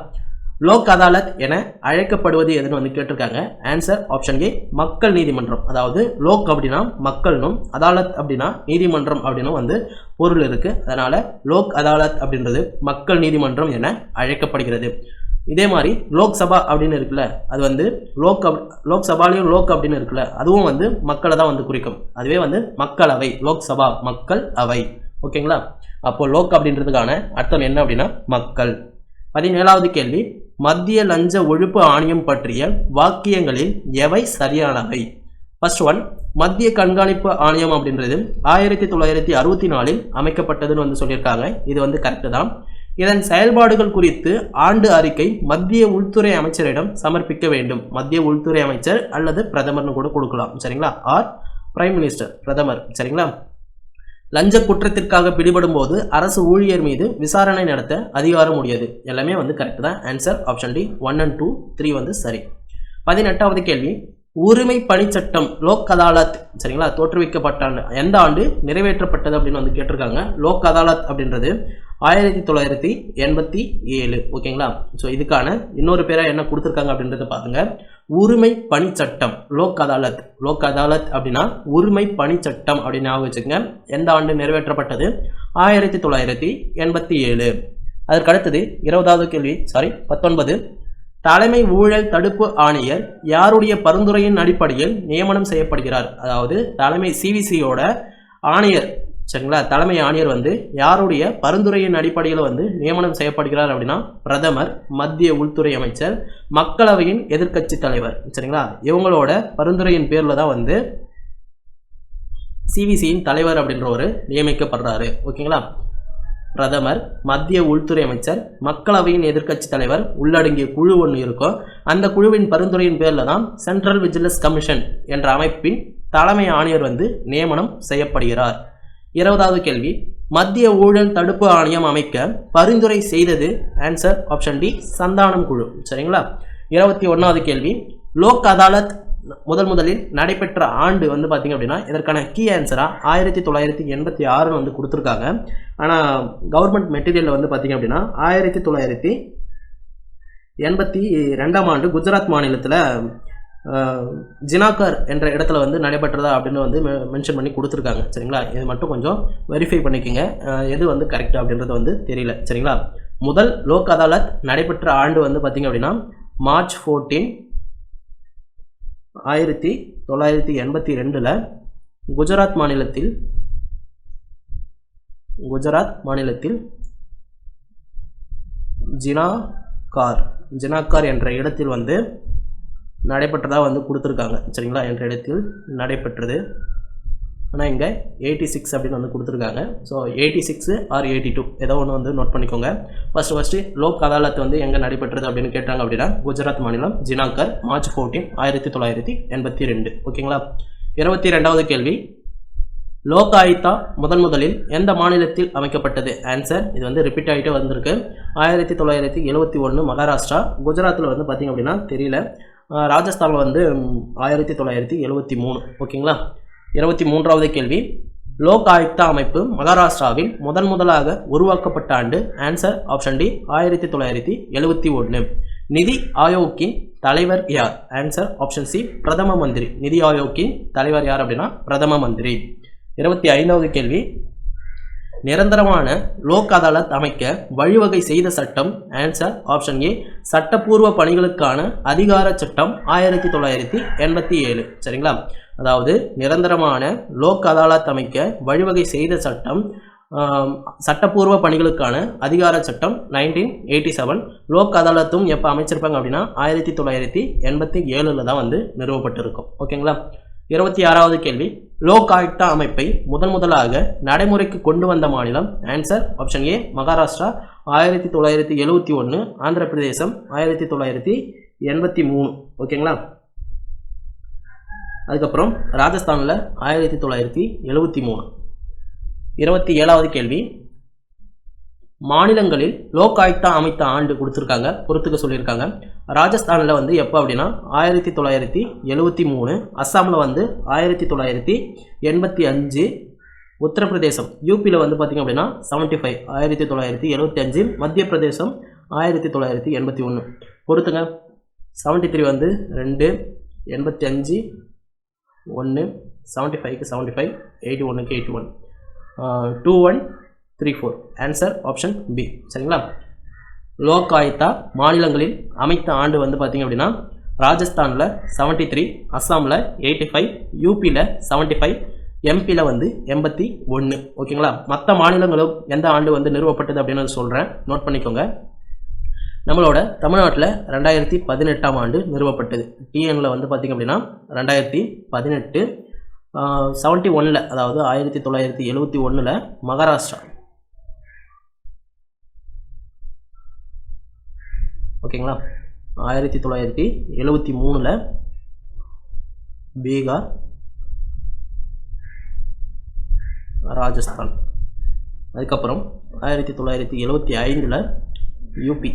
லோக் அதாலத் என அழைக்கப்படுவது எதுன்னு வந்து கேட்டிருக்காங்க. ஆன்சர் ஆப்ஷன் ஏ மக்கள் நீதிமன்றம். அதாவது லோக் அப்படின்னா மக்கள்னும், அதாலத் அப்படின்னா நீதிமன்றம் அப்படின்னும் வந்து பொருள் இருக்கு. அதனால லோக் அதாலத் அப்படின்றது மக்கள் நீதிமன்றம் என அழைக்கப்படுகிறது. இதே மாதிரி லோக்சபா அப்படின்னு இருக்குல்ல, அது வந்து லோக்சபாலையும் லோக் அப்படின்னு இருக்குல்ல, அதுவும் வந்து மக்களை தான் வந்து குறிக்கும். அதுவே வந்து மக்களவை, லோக்சபா மக்கள் அவை. ஓகேங்களா? அப்போ லோக் அப்படின்றதுக்கான அர்த்தம் என்ன அப்படின்னா மக்கள். 17வது கேள்வி, மத்திய லஞ்ச ஒழிப்பு ஆணையம் பற்றிய வாக்கியங்களில் எவை சரியானவை? ஃபர்ஸ்ட் ஒன், மத்திய கண்காணிப்பு ஆணையம் அப்படின்றது 1964 அமைக்கப்பட்டதுன்னு வந்து சொல்லியிருக்காங்க. இது வந்து கரெக்டு தான். இதன் செயல்பாடுகள் குறித்து ஆண்டு அறிக்கை மத்திய உள்துறை அமைச்சரிடம் சமர்ப்பிக்க வேண்டும். மத்திய உள்துறை அமைச்சர் அல்லது பிரதமர்னு கூட கொடுக்கலாம். சரிங்களா? ஆர் பிரைம் மினிஸ்டர், பிரதமர். சரிங்களா? லஞ்ச குற்றத்திற்காக பிடிபடும் போது அரசு ஊழியர் மீது விசாரணை நடத்த அதிகாரம் உடையது. எல்லாமே வந்து கரெக்ட் தான். ஆன்சர் ஆப்ஷன் டி 1 and 2, 3 வந்து சரி. 18வது கேள்வி, உரிமை பணிச்சட்டம் லோக் அதாலத் சரிங்களா தோற்றுவிக்கப்பட்ட எந்த ஆண்டு நிறைவேற்றப்பட்டது அப்படின்னு வந்து கேட்டிருக்காங்க. லோக் அதாலத் அப்படின்றது 1987. ஓகேங்களா? ஸோ இதுக்கான இன்னொரு பேரை என்ன கொடுத்துருக்காங்க அப்படின்றத பாருங்க. உரிமை பணிச்சட்டம் லோக் அதாலத். லோக் அதாலத் அப்படின்னா உரிமை பணிச்சட்டம் அப்படின்னு ஞாபகம் வச்சுக்கோங்க. எந்த ஆண்டு நிறைவேற்றப்பட்டது? 1987. அதற்கு அடுத்தது 20வது கேள்வி 19, தலைமை ஊழல் தடுப்பு ஆணையர் யாருடைய பரிந்துரையின் அடிப்படையில் நியமனம் செய்யப்படுகிறார்? அதாவது தலைமை சிவிசியோட ஆணையர் சரிங்களா, தலைமை ஆணையர் வந்து யாருடைய பரிந்துரையின் அடிப்படையில் வந்து நியமனம் செய்யப்படுகிறார் அப்படின்னா பிரதமர், மத்திய உள்துறை அமைச்சர், மக்களவையின் எதிர்க்கட்சி தலைவர். சரிங்களா? இவங்களோட பரிந்துரையின் பேர்ல தான் வந்து சிவிசியின் தலைவர் அப்படின்றவர் நியமிக்கப்படுறாரு. ஓகேங்களா? பிரதமர், மத்திய உள்துறை அமைச்சர், மக்களவையின் எதிர்க்கட்சி தலைவர் உள்ளடங்கிய குழு ஒன்று இருக்கும். அந்த குழுவின் பரிந்துரையின் பேர்ல தான் சென்ட்ரல் விஜிலன்ஸ் கமிஷன் என்ற அமைப்பின் தலைமை ஆணையர் வந்து நியமனம் செய்யப்படுகிறார். 20வது கேள்வி, மத்திய ஊழல் தடுப்பு ஆணையம் அமைக்க பரிந்துரை செய்தது? ஆன்சர் ஆப்ஷன் டி சந்தானம் குழு. சரிங்களா? 21வது கேள்வி, லோக் அதாலத் முதலில் நடைபெற்ற ஆண்டு வந்து பார்த்தீங்க அப்படின்னா இதற்கான கீ ஆன்சரா 1986 வந்து கொடுத்துருக்காங்க. ஆனால் கவர்மெண்ட் மெட்டீரியலில் வந்து பார்த்தீங்க அப்படின்னா 1982ஆம் ஆண்டு குஜராத் மாநிலத்தில் ஜினாகர் என்ற இடத்துல வந்து நடைபெற்றதா அப்படின்னு வந்து மென்ஷன் பண்ணி கொடுத்துருக்காங்க. சரிங்களா? இது மட்டும் கொஞ்சம் வெரிஃபை பண்ணிக்கோங்க. எது வந்து கரெக்ட் அப்படின்றது வந்து தெரியல. சரிங்களா? முதல் லோக் அதாலத் நடைபெற்ற ஆண்டு வந்து பார்த்தீங்க அப்படின்னா மார்ச் 14, 1982 குஜராத் மாநிலத்தில் ஜினாகார் என்ற இடத்தில் வந்து நடைபெற்றதா வந்து கொடுத்துருக்காங்க. சரிங்களா? என்ற இடத்தில் நடைபெற்றது. ஆனால் இங்கே 86 அப்படின்னு வந்து கொடுத்துருக்காங்க. ஸோ 86 ஆர் 82 ஏதோ ஒன்று வந்து நோட் பண்ணிக்கோங்க. ஃபர்ஸ்ட் லோக் அதாலத் வந்து எங்கே நடைபெற்றது அப்படின்னு கேட்டாங்க அப்படின்னா குஜராத் மாநிலம் ஜினாகர், மார்ச் 14, 1982. ஓகேங்களா? 22வது கேள்வி, லோக் ஆயுக்தா முதலில் எந்த மாநிலத்தில் அமைக்கப்பட்டது? ஆன்சர் இது வந்து ரிப்பீட் ஆகிட்டே வந்திருக்கு. 1971 மகாராஷ்டிரா. குஜராத்தில் வந்து பார்த்தீங்க அப்படின்னா தெரியல. ராஜஸ்தானில் வந்து 1973. ஓகேங்களா? 23வது கேள்வி, லோக் ஆயுக்தா அமைப்பு மகாராஷ்டிராவில் முதலாக உருவாக்கப்பட்ட ஆண்டு? Answer option D 1971. நிதி ஆயோக்கின் தலைவர் யார்? ஆன்சர் ஆப்ஷன் சி பிரதம மந்திரி. நிதி ஆயோக்கின் தலைவர் யார் அப்படின்னா பிரதம மந்திரி. 25வது கேள்வி, நிரந்தரமான லோக் அதாலத் அமைக்க வழிவகை செய்த சட்டம்? ஆன்சர் ஆப்ஷன் ஏ சட்டப்பூர்வ பணிகளுக்கான அதிகார சட்டம் 1987. சரிங்களா? அதாவது நிரந்தரமான லோக் அதாலத் அமைக்க வழிவகை செய்த சட்டம் சட்டப்பூர்வ பணிகளுக்கான அதிகார சட்டம் 1987. லோக் அதாலத்தும் எப்போ அமைச்சிருப்பாங்க அப்படின்னா 1987 தான் வந்து நிறுவப்பட்டிருக்கும். ஓகேங்களா. 26வது கேள்வி, லோக் ஆயுக்தா அமைப்பை முதலாக நடைமுறைக்கு கொண்டு வந்த மாநிலம்? ஆன்சர் ஆப்ஷன் ஏ மகாராஷ்டிரா 1971, ஆந்திர பிரதேசம் 1983. ஓகேங்களா. அதுக்கப்புறம் ராஜஸ்தானில் 1973. 27வது கேள்வி, மாநிலங்களில் லோக் ஆயுக்தா அமைத்த ஆண்டு கொடுத்துருக்காங்க, பொறுத்துக்க சொல்லியிருக்காங்க. ராஜஸ்தானில் வந்து எப்போ அப்படின்னா 1973, அஸ்ஸாமில் வந்து 1985, உத்தரப்பிரதேசம் யூபியில் வந்து பார்த்திங்க அப்படின்னா 75, 1975, மத்திய பிரதேசம் 1981. பொறுத்துங்க. 73 வந்து 2, 85 1, 75க்கு 75, 81க்கு 81, 2134. Answer option B. சரிங்களா. லோக் ஆயுக்தா மாநிலங்களில் அமைத்த ஆண்டு வந்து பார்த்திங்க அப்படின்னா ராஜஸ்தானில் 73, அஸ்ஸாமில் 85, யூபியில் 75, எம்பியில் வந்து 81. ஓகேங்களா. மற்ற மாநிலங்களும் எந்த ஆண்டு வந்து நிறுவப்பட்டது அப்படின்னு சொல்கிறேன், நோட் பண்ணிக்கோங்க. நம்மளோட தமிழ்நாட்டில் 2018ஆம் ஆண்டு நிறுவப்பட்டது. டிஎனில் வந்து பார்த்திங்க அப்படின்னா 2018, 71, அதாவது 1971 மகாராஷ்டிரா. ஓகேங்களா. 1973 பீகார், ராஜஸ்தான். அதுக்கப்புறம் 1975 யூபி,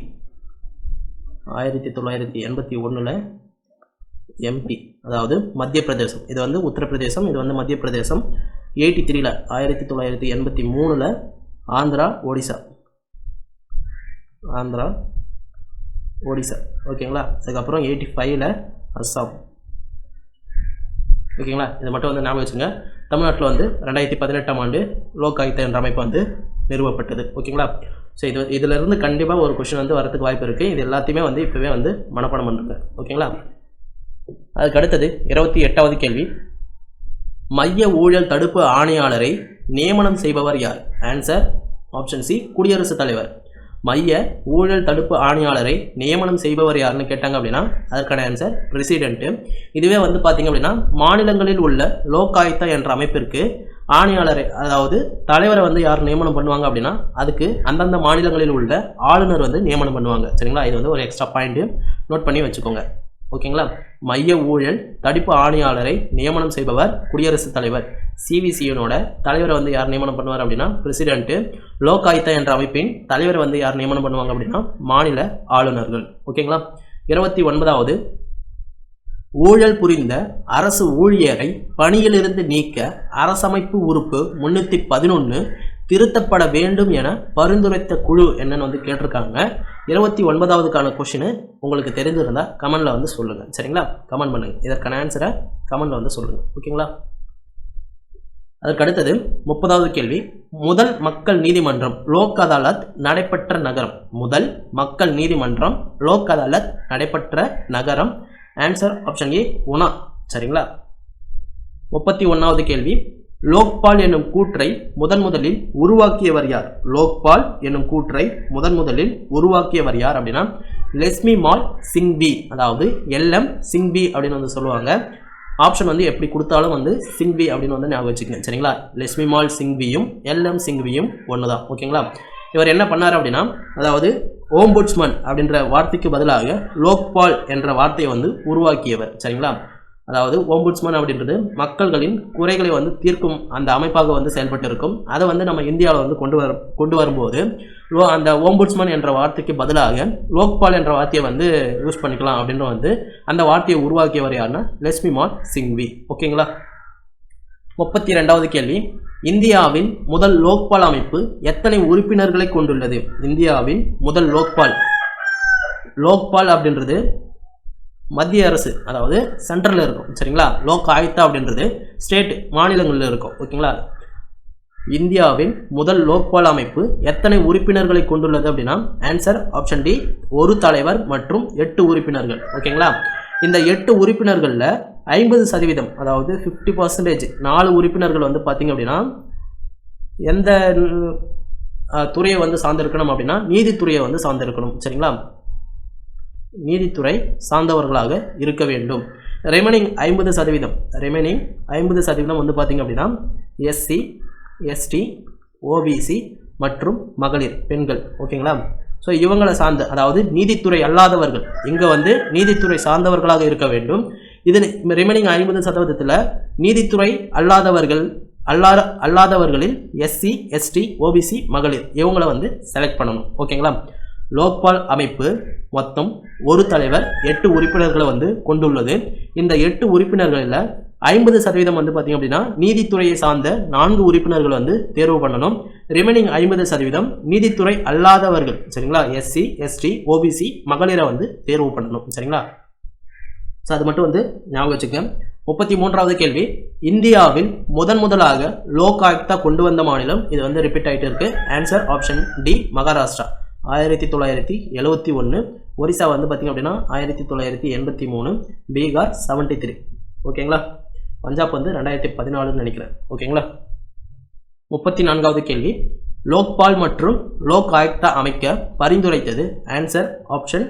1981 எம்பி, அதாவது மத்திய பிரதேசம். இது வந்து உத்தரப்பிரதேசம், இது வந்து மத்திய பிரதேசம். 83 1983 ஆந்திரா ஒடிசா. ஓகேங்களா. அதுக்கப்புறம் 85 அஸ்ஸாம். ஓகேங்களா. இது மட்டும் வந்து ஞாபகம் வச்சுங்க. தமிழ்நாட்டில் வந்து 2018ஆம் ஆண்டு லோக் ஆயுக்தா என்ற அமைப்பு வந்து நிறுவப்பட்டது. ஓகேங்களா. ஸோ இதிலிருந்து கண்டிப்பாக ஒரு கொஸ்டின் வந்து வரதுக்கு வாய்ப்பு இருக்குது. இது எல்லாத்தையுமே வந்து இப்போவே வந்து மனப்பாடம் பண்ணுங்க. ஓகேங்களா. அதுக்கு அடுத்தது 28வது கேள்வி, மைய ஊழல் தடுப்பு ஆணையாளரை நியமனம் செய்பவர் யார்? ஆன்சர் ஆப்ஷன் சி குடியரசுத் தலைவர். மைய ஊழல் தடுப்பு ஆணையாளரை நியமனம் செய்பவர் யாருன்னு கேட்டாங்க அப்படின்னா அதற்கான ஆன்சர் பிரசிடென்ட்டு. இதுவே வந்து பார்த்திங்க அப்படின்னா மாநிலங்களில் உள்ள லோக் ஆயுக்தா என்ற அமைப்பிற்கு ஆணையாளரை, அதாவது தலைவரை வந்து யார் நியமனம் பண்ணுவாங்க அப்படின்னா அதுக்கு அந்தந்த மாநிலங்களில் உள்ள ஆளுநர் வந்து நியமனம் பண்ணுவாங்க. சரிங்களா. இது வந்து ஒரு எக்ஸ்ட்ரா பாயிண்ட் நோட் பண்ணி வச்சுக்கோங்க. ஓகேங்களா. மைய ஊழல் தடுப்பு ஆணையாளரை நியமனம் செய்பவர் குடியரசுத் தலைவர். சிவிசியோட தலைவரை வந்து யார் நியமனம் பண்ணுவார் அப்படின்னா பிரசிடென்ட்டு. லோக் ஆயுக்தா என்ற அமைப்பின் தலைவரை வந்து யார் நியமனம் பண்ணுவாங்க அப்படின்னா மாநில ஆளுநர்கள். ஓகேங்களா. 29வது, ஊழல் புரிந்த அரசு ஊழியரை பணியிலிருந்து நீக்க அரசமைப்பு உறுப்பு 311 திருத்தப்பட வேண்டும் என பரிந்துரைத்த குழு என்னன்னு வந்து கேட்டிருக்காங்க. 29வதுக்கான கொஸ்டின் உங்களுக்கு தெரிஞ்சிருந்தா கமெண்ட்ல வந்து சொல்லுங்க. சரிங்களா. கமெண்ட் பண்ணுங்க, இதற்கான ஆன்சரை கமெண்ட்ல வந்து சொல்லுங்க. ஓகேங்களா. அதற்கு அடுத்தது 30வது கேள்வி, முதல் மக்கள் நீதிமன்றம் லோக் அதாலத் நடைபெற்ற நகரம்? முதல் மக்கள் நீதிமன்றம் லோக் அதாலத் நடைபெற்ற நகரம்? Answer option A Una. சரிங்களா. 31வது கேள்வி, லோக்பால் என்னும் கூற்றை முதலில் உருவாக்கியவர் யார்? லோக்பால் என்னும் கூற்றை முதலில் உருவாக்கியவர் யார் அப்படின்னா லெஸ்மி மால் சிங்வி, அதாவது எல்எம் சிங்வி அப்படின்னு வந்து சொல்லுவாங்க. ஆப்ஷன் வந்து எப்படி கொடுத்தாலும் வந்து சிங்வி அப்படின்னு வந்து ஞாபகம் வச்சுக்கங்க. சரிங்களா. லெஸ்மி மால் சிங்வியும் எல்எம் சிங்வியும் ஒன்று தான். ஓகேங்களா. இவர் என்ன பண்ணார் அப்படின்னா, அதாவது ஓம்புட்ஸ்மன் அப்படின்ற வார்த்தைக்கு பதிலாக லோக்பால் என்ற வார்த்தையை வந்து உருவாக்கியவர். சரிங்களா. அதாவது ஓம்புட்ஸ்மன் அப்படின்றது மக்கள்களின் குறைகளை வந்து தீர்க்கும் அந்த அமைப்பாக வந்து செயல்பட்டு இருக்கும். அதை வந்து நம்ம இந்தியாவில் வந்து கொண்டு வரும்போது அந்த ஓம்புட்ஸ்மன் என்ற வார்த்தைக்கு பதிலாக லோக்பால் என்ற வார்த்தையை வந்து யூஸ் பண்ணிக்கலாம் அப்படின்னு வந்து அந்த வார்த்தையை உருவாக்கியவர் யாருன்னா லெஸ்மி மால் சிங்வி. ஓகேங்களா. 32வது கேள்வி, இந்தியாவின் முதல் லோக்பால் அமைப்பு எத்தனை உறுப்பினர்களை கொண்டுள்ளது? இந்தியாவின் முதல் லோக்பால் அப்படின்றது மத்திய அரசு, அதாவது சென்ட்ரலில் இருக்கும். சரிங்களா. லோக் ஆயுக்தா அப்படின்றது ஸ்டேட் மாநிலங்களில் இருக்கும். ஓகேங்களா. இந்தியாவின் முதல் லோக்பால் அமைப்பு எத்தனை உறுப்பினர்களை கொண்டுள்ளது அப்படின்னா ஆன்சர் ஆப்ஷன் டி ஒரு தலைவர் மற்றும் 8 உறுப்பினர்கள். ஓகேங்களா. இந்த 8 உறுப்பினர்களில் 50%, அதாவது 50%, 4 உறுப்பினர்கள் வந்து பார்த்தீங்க அப்படின்னா எந்த துறையை வந்து சார்ந்திருக்கணும் அப்படின்னா நீதித்துறையை வந்து சார்ந்திருக்கணும். சரிங்களா, நீதித்துறை சார்ந்தவர்களாக இருக்க வேண்டும். ரிமைனிங் 50% வந்து பார்த்தீங்க அப்படின்னா எஸ்சி, எஸ்டி, ஓபிசி மற்றும் மகளிர் பெண்கள். ஓகேங்களா, ஸோ இவங்களை சார்ந்த, அதாவது நீதித்துறை அல்லாதவர்கள் இங்கே வந்து நீதித்துறை சார்ந்தவர்களாக இருக்க வேண்டும். இது ரிமைனிங் 50%த்தில் நீதித்துறை அல்லாதவர்களில் எஸ்சி, எஸ்டி, ஓபிசி, மகளிர் இவங்களை வந்து செலக்ட் பண்ணணும். ஓகேங்களா, லோக்பால் அமைப்பு மொத்தம் ஒரு தலைவர் 8 உறுப்பினர்களை வந்து கொண்டுள்ளது. இந்த 8 உறுப்பினர்களில் 50% வந்து பார்த்தீங்க அப்படின்னா நீதித்துறையை சார்ந்த 4 உறுப்பினர்கள் வந்து தேர்வு பண்ணணும். ரிமைனிங் 50% நீதித்துறை அல்லாதவர்கள், சரிங்களா, எஸ்சி, எஸ்டி, ஓபிசி, மகளிரை வந்து தேர்வு பண்ணணும். சரிங்களா, ஸோ அது மட்டும் வந்து ஞாபகம் வச்சுக்க. 33வது கேள்வி, இந்தியாவில் முதலாக லோக் ஆயுக்தா கொண்டு வந்த மாநிலம், இது வந்து ரிப்பீட் ஆகிட்டு இருக்கு. Answer option D, Maharashtra 1971. Orissa வந்து பார்த்தீங்க அப்படின்னா 1983. பீகார் 73. ஓகேங்களா, பஞ்சாப் வந்து 2014 நினைக்கிறேன். ஓகேங்களா, 34வது கேள்வி, லோக்பால் மற்றும் லோக் ஆயுக்தா அமைக்க பரிந்துரைத்தது. ஆன்சர் ஆப்ஷன்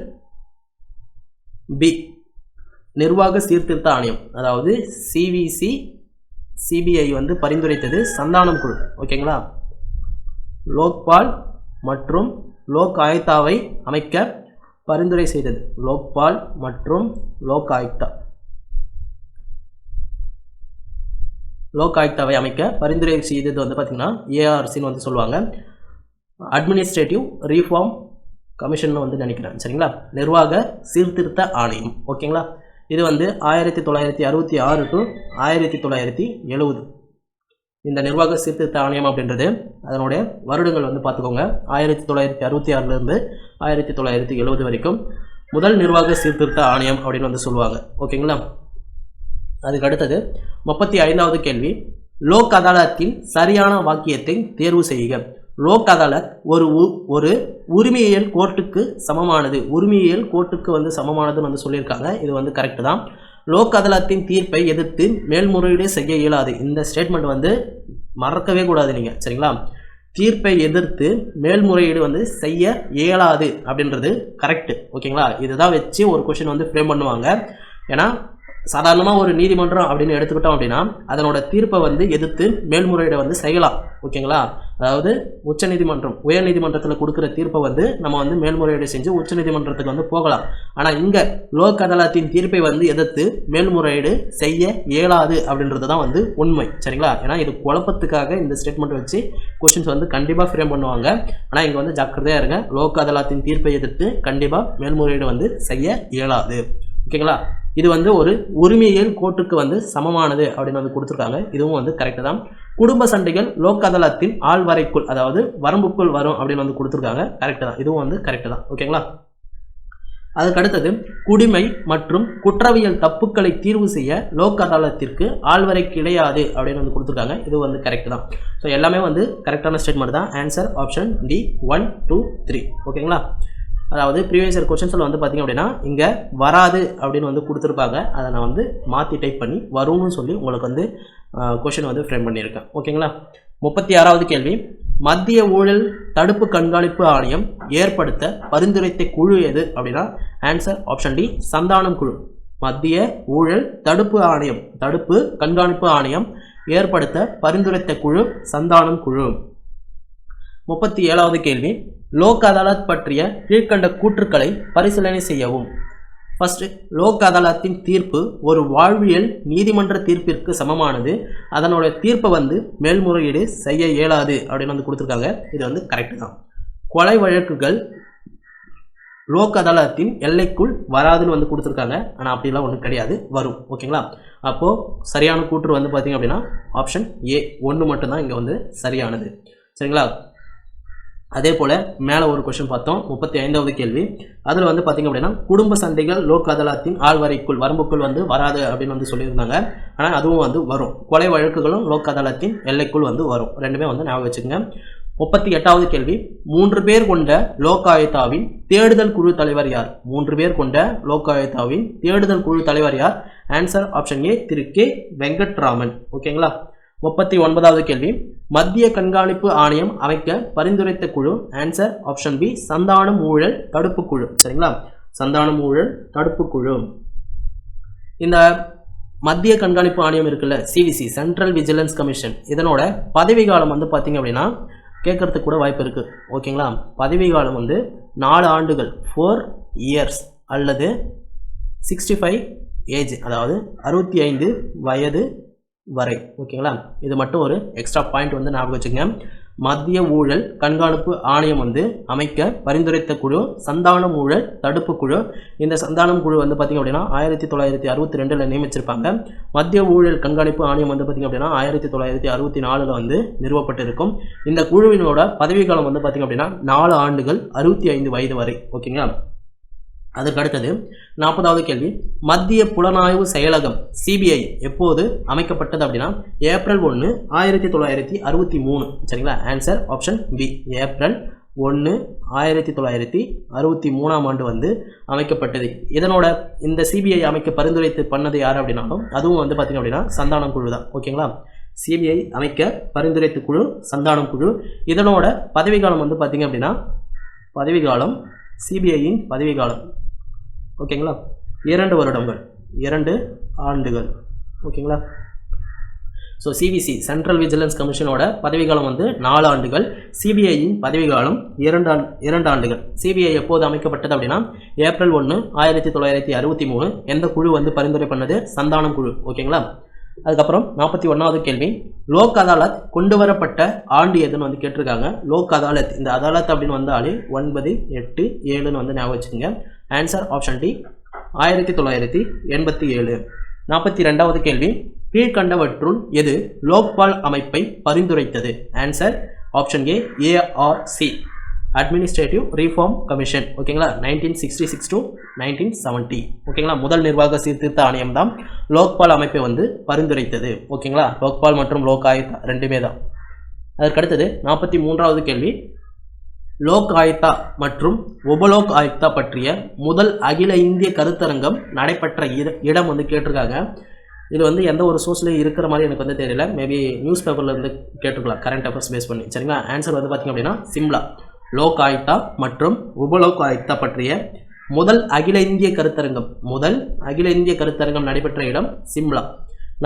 பி, நிர்வாக சீர்திருத்த ஆணையம், அதாவது சிவிசி, சிபிஐ வந்து பரிந்துரைத்தது சந்தானம் குழு. ஓகேங்களா, லோக்பால் மற்றும் லோக் ஆயுக்தாவை அமைக்க பரிந்துரை செய்தது. லோக்பால் மற்றும் லோக் ஆயுக்தாவை அமைக்க பரிந்துரை செய்தது வந்து பார்த்தீங்கன்னா ஏஆர்சின்னு வந்து சொல்லுவாங்க. அட்மினிஸ்ட்ரேட்டிவ் ரீஃபார்ம் கமிஷன் வந்து நினைக்கிறேன். சரிங்களா, நிர்வாக சீர்திருத்த ஆணையம். ஓகேங்களா, இது வந்து 1966 to 1970. இந்த நிர்வாக சீர்திருத்த ஆணையம் அப்படின்றது அதனுடைய வருடங்கள் வந்து பார்த்துக்கோங்க. 1966 1970 வரைக்கும் முதல் நிர்வாக சீர்திருத்த ஆணையம் அப்படின்னு வந்து சொல்லுவாங்க. ஓகேங்களா, அதுக்கு அடுத்தது 35வது கேள்வி, லோக் அதாலத்தின் சரியான வாக்கியத்தை தேர்வு செய்க. லோக் அதாலத் ஒரு உரிமையியல் கோர்ட்டுக்கு சமமானது. உரிமையியல் கோர்ட்டுக்கு வந்து சமமானதுன்னு வந்து சொல்லியிருக்காங்க. இது வந்து கரெக்டு தான். லோக் அதாலத்தின் தீர்ப்பை எதிர்த்து மேல்முறையீடு செய்ய இயலாது. இந்த ஸ்டேட்மெண்ட் வந்து மறக்கவே கூடாது நீங்கள். சரிங்களா, தீர்ப்பை எதிர்த்து மேல்முறையீடு வந்து செய்ய இயலாது அப்படின்றது கரெக்டு. ஓகேங்களா, இதுதான் வச்சு ஒரு கொஸ்டின் வந்து ஃப்ரேம் பண்ணுவாங்க. ஏன்னா சாதாரணமாக ஒரு நீதிமன்றம் அப்படின்னு எடுத்துக்கிட்டோம் அப்படின்னா அதனோட தீர்ப்பை வந்து எதிர்த்து மேல்முறையீடை வந்து செய்யலாம். ஓகேங்களா, அதாவது உச்சநீதிமன்றம் உயர்நீதிமன்றத்தில் கொடுக்குற தீர்ப்பை வந்து நம்ம வந்து மேல்முறையீடு செஞ்சு உச்சநீதிமன்றத்துக்கு வந்து போகலாம். ஆனால் இங்கே லோக் அதாலத்தின் தீர்ப்பை வந்து எதிர்த்து மேல்முறையீடு செய்ய இயலாது அப்படின்றது தான் வந்து உண்மை. சரிங்களா, ஏன்னா இது குழப்பத்துக்காக இந்த ஸ்டேட்மெண்ட் வச்சு கொஸ்டின்ஸ் வந்து கண்டிப்பாக ஃப்ரேம் பண்ணுவாங்க. ஆனால் இங்கே வந்து ஜாக்கிரதையாக இருங்க. லோக் அதாலத்தின் தீர்ப்பை எதிர்த்து கண்டிப்பாக மேல்முறையீடு வந்து செய்ய இயலாது. ஓகேங்களா, இது வந்து ஒரு உரிமையியல் கோர்ட்டுக்கு வந்து சமமானது அப்படின்னு வந்து கொடுத்துருக்காங்க. இதுவும் வந்து கரெக்டு தான். குடும்ப சண்டைகள் லோக் அதாலத்தின் ஆள்வரைக்குள், அதாவது வரம்புக்குள் வரும் அப்படின்னு வந்து கொடுத்துருக்காங்க. கரெக்டு தான், இதுவும் வந்து கரெக்டு தான். ஓகேங்களா, அதுக்கு அடுத்தது குடிமை மற்றும் குற்றவியல் தப்புக்களை தீர்வு செய்ய லோக் அதாலத்திற்கு ஆள்வரை கிடையாது அப்படின்னு வந்து கொடுத்துருக்காங்க. இது வந்து கரெக்டு தான். ஸோ எல்லாமே வந்து கரெக்டான ஸ்டேட்மெண்ட் தான். Answer option D 1, 2, 3. ஓகேங்களா, அதாவது ப்ரீவியஸ் இயர் கொஸ்டின்ஸில் வந்து பார்த்திங்க அப்படின்னா இங்கே வராது அப்படின்னு வந்து கொடுத்துருப்பாங்க. அதை நான் வந்து மாற்றி டைப் பண்ணி வரும்னு சொல்லி உங்களுக்கு வந்து கொஸ்டின் வந்து ஃப்ரேம் பண்ணியிருக்கேன். ஓகேங்களா, 36வது கேள்வி, மத்திய ஊழல் தடுப்பு கண்காணிப்பு ஆணையம் ஏற்படுத்த பரிந்துரைத்த குழு எது அப்படின்னா ஆன்சர் ஆப்ஷன் டி, சந்தானம் குழு. மத்திய ஊழல் தடுப்பு கண்காணிப்பு ஆணையம் ஏற்படுத்த பரிந்துரைத்த குழு சந்தானம் குழு. 37வது கேள்வி, லோக் அதாலத் பற்றிய கீழ்கண்ட கூற்றுக்களை பரிசீலனை செய்யவும். ஃபர்ஸ்ட், லோக் அதாலத்தின் தீர்ப்பு ஒரு வாழ்வியல் நீதிமன்ற தீர்ப்பிற்கு சமமானது. அதனோட தீர்ப்பை வந்து மேல்முறையீடு செய்ய இயலாது அப்படின்னு வந்து கொடுத்துருக்காங்க. இது வந்து கரெக்டு தான். கொலை வழக்குகள் லோக் அதாலத்தின் எல்லைக்குள் வராதுன்னு வந்து கொடுத்துருக்காங்க. ஆனால் அப்படிலாம் ஒன்றும் கிடையாது, வரும். ஓகேங்களா, அப்போது சரியான கூற்று வந்து பார்த்திங்க அப்படின்னா ஆப்ஷன் ஏ 1 மட்டும்தான் இங்கே வந்து சரியானது. சரிங்களா, அதே போல் மேலே ஒரு கொஸ்டின் பார்த்தோம். 35வது கேள்வி, அதில் வந்து பார்த்திங்க அப்படின்னா குடும்ப சண்டைகள் லோக் அதாலத்தின் ஆள்வரைக்குள் வரம்புக்குள் வந்து வராது அப்படின்னு வந்து சொல்லியிருந்தாங்க. ஆனால் அதுவும் வந்து வரும். கொலை வழக்குகளும் லோக் அதாலத்தின் எல்லைக்குள் வந்து வரும். ரெண்டுமே வந்து ஞாபகம் வச்சுக்கோங்க. 38வது கேள்வி, 3 பேர் கொண்ட லோக் ஆயுக்தாவின் தேடுதல் குழு தலைவர் யார்? 3 பேர் கொண்ட லோக் ஆயுக்தாவின் தேடுதல் குழு தலைவர் யார்? Answer option A, Thiru K Venkatraman. ஓகேங்களா, 39வது கேள்வி, மத்திய கண்காணிப்பு ஆணையம் அமைக்க பரிந்துரைத்த குழு. ஆன்சர் ஆப்ஷன் பி, சந்தானம் ஊழல் தடுப்பு குழு. சரிங்களா, சந்தானம் ஊழல் தடுப்பு குழு. இந்த மத்திய கண்காணிப்பு ஆணையம் இருக்குல்ல, சிவிசி, சென்ட்ரல் விஜிலன்ஸ் கமிஷன், இதனோட பதவி காலம் வந்து பார்த்தீங்க அப்படின்னா கேட்கறதுக்கு கூட வாய்ப்பு இருக்கு. ஓகேங்களா, பதவி காலம் வந்து 4 ஆண்டுகள், 4 இயர்ஸ், அல்லது 65 ஏஜ், அதாவது 65 வயது வரை. ஓகேங்களா, இது மட்டும் ஒரு எக்ஸ்ட்ரா பாயிண்ட் வந்து ஞாபகம் வச்சுங்க. மத்திய ஊழல் கண்காணிப்பு ஆணையம் வந்து அமைக்க பரிந்துரைத்த குழு சந்தானம் ஊழல் தடுப்பு குழு. இந்த சந்தானம் குழு வந்து பார்த்திங்க அப்படின்னா 1962 நியமிச்சிருப்பாங்க. மத்திய ஊழல் கண்காணிப்பு ஆணையம் வந்து பார்த்திங்க அப்படின்னா 1964 வந்து நிறுவப்பட்டிருக்கும். இந்த குழுவினோட பதவிக்காலம் வந்து பார்த்திங்க அப்படின்னா 4 ஆண்டுகள், 65 வயது வரை. ஓகேங்களா, அதுக்கு அடுத்தது 40வது கேள்வி, மத்திய புலனாய்வு செயலகம் சிபிஐ எப்போது அமைக்கப்பட்டது அப்படின்னா ஏப்ரல் 1, 1963. சரிங்களா, ஆன்சர் ஆப்ஷன் பி, ஏப்ரல் 1, 1963 ஆண்டு வந்து அமைக்கப்பட்டது. இதனோட இந்த சிபிஐ அமைக்க பரிந்துரைத்து பண்ணது யார் அப்படின்னாலும் அதுவும் வந்து பார்த்தீங்க அப்படின்னா சந்தானம் குழு தான். ஓகேங்களா, சிபிஐ அமைக்க பரிந்துரைத்த குழு சந்தானம் குழு. இதனோட பதவிக்காலம் வந்து பார்த்தீங்க அப்படின்னா பதவிக்காலம், சிபிஐயின் பதவிக்காலம் ஓகேங்களா 2 வருடங்கள், 2 ஆண்டுகள். ஓகேங்களா, ஸோ சிவிசி, சென்ட்ரல் விஜிலன்ஸ் கமிஷனோட பதவிக்காலம் வந்து 4 ஆண்டுகள், சிபிஐயின் பதவிக்காலம் 2 ஆண்டுகள். சிபிஐ எப்போது அமைக்கப்பட்டது அப்படின்னா ஏப்ரல் 1, 1963. எந்த குழு வந்து பரிந்துரை பண்ணது? சந்தானம் குழு. ஓகேங்களா, அதுக்கப்புறம் 41வது கேள்வி, லோக் அதாலத் கொண்டு வரப்பட்ட ஆண்டு எதுன்னு வந்து கேட்டிருக்காங்க. லோக் அதாலத், இந்த அதாலத் அப்படின்னு வந்தாலே 9, 8, 7ன்னு வந்து ஞாபகம் வச்சுக்கோங்க. Answer option D, 1987. 42வது கேள்வி, கீழ்கண்டவற்றுள் எது லோக்பால் அமைப்பை பரிந்துரைத்தது? ஆன்சர் ஆப்ஷன் ஏ, ஏஆர்சி, அட்மினிஸ்ட்ரேட்டிவ் ரிஃபார்ம் கமிஷன். ஓகேங்களா, 1966 to 1970. ஓகேங்களா, முதல் நிர்வாக சீர்திருத்த ஆணையம் தான் லோக்பால் அமைப்பை வந்து பரிந்துரைத்தது. ஓகேங்களா, லோக்பால் மற்றும் லோக் ஆயுக்தா ரெண்டுமே தான். அதற்கடுத்தது 43வது கேள்வி, லோக் ஆயுக்தா மற்றும் உபலோக் ஆயுக்தா பற்றிய முதல் அகில இந்திய கருத்தரங்கம் நடைபெற்ற இடம் வந்து கேட்டிருக்காங்க. இது வந்து எந்த ஒரு சோர்ஸ்லையும் இருக்கிற மாதிரி எனக்கு வந்து தெரியல. மேபி நியூஸ் பேப்பரில் இருந்து கேட்டுக்கலாம், கரண்ட் அஃபேர்ஸ் பேஸ் பண்ணி. சரிங்களா, ஆன்சர் வந்து பார்த்திங்க அப்படின்னா சிம்லா. லோக் ஆயுக்தா மற்றும் உபலோக் ஆயுக்தா பற்றிய முதல் அகில இந்திய கருத்தரங்கம் நடைபெற்ற இடம் சிம்லா.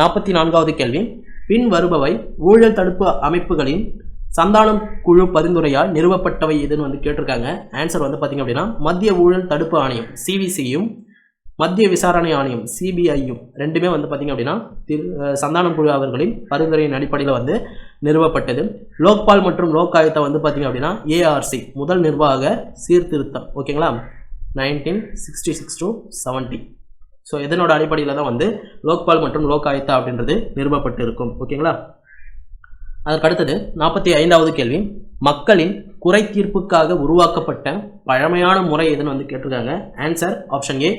44வது கேள்வி, பின் வருபவை ஊழல் தடுப்பு அமைப்புகளின் சந்தானம் குழு பரிந்துரையால் நிறுவப்பட்டவை எதுன்னு வந்து கேட்டிருக்காங்க. ஆன்சர் வந்து பார்த்திங்க அப்படின்னா மத்திய ஊழல் தடுப்பு ஆணையம் சிவிசியும் மத்திய விசாரணை ஆணையம் சிபிஐயும் ரெண்டுமே வந்து பார்த்திங்க அப்படின்னா சந்தானம் குழு அவர்களின் பரிந்துரையின் அடிப்படையில் வந்து நிறுவப்பட்டது. லோக்பால் மற்றும் லோக் ஆயுக்தா வந்து பார்த்திங்க அப்படின்னா ஏஆர்சி, முதல் நிர்வாக சீர்திருத்தம். ஓகேங்களா, 1966 to 70. ஸோ இதனோட அடிப்படையில் தான் வந்து லோக்பால் மற்றும் லோக் ஆயுக்தா அப்படின்றது நிறுவப்பட்டு இருக்கும். ஓகேங்களா, அதற்கடுத்தது 45வது கேள்வி, மக்களின் குறை தீர்ப்புக்காக உருவாக்கப்பட்ட பழமையான முறை எதுன்னு வந்து கேட்டிருக்காங்க. ஆன்சர் ஆப்ஷன் ஏ,